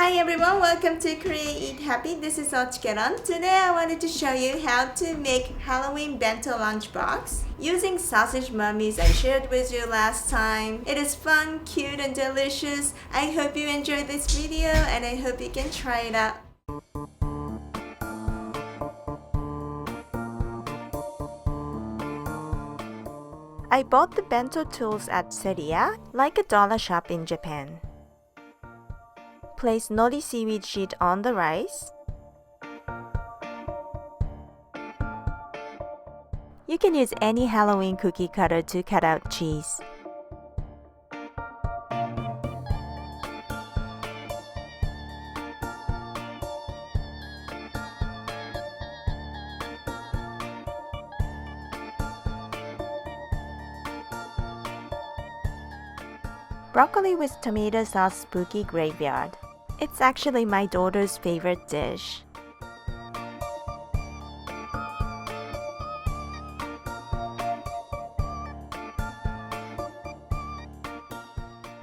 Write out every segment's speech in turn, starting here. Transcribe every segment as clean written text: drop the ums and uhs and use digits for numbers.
Hi everyone, welcome to Korea Eat Happy. This is OCHIKERON. Today I wanted to show you how to make Halloween Bento lunchbox using sausage mummies I shared with you last time. It is fun, cute, and delicious. I hope you enjoyed this video and I hope you can try it out. I bought the bento tools at Seria, like a dollar shop in Japan. Place nori seaweed sheet on the rice. You can use any Halloween cookie cutter to cut out cheese. Broccoli with tomato sauce spooky graveyard. It's actually my daughter's favorite dish.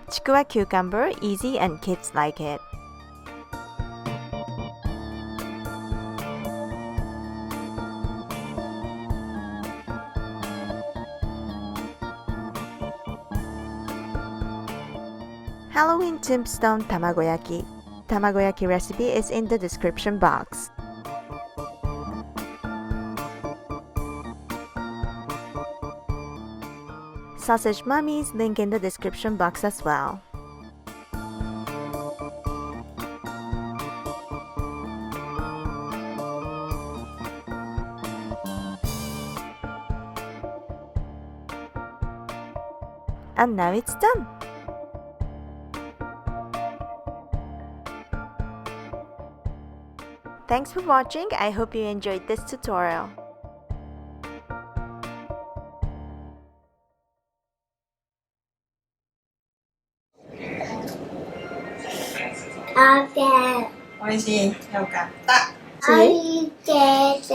Chikuwa cucumber, easy and kids like it. Halloween Tombstone Tamagoyaki. Tamagoyaki recipe is in the description box. Sausage mummies, link in the description box as well. And now it's done! Thanks for watching. I hope you enjoyed this tutorial. Okay. 美味しい。よかった。おいしいです。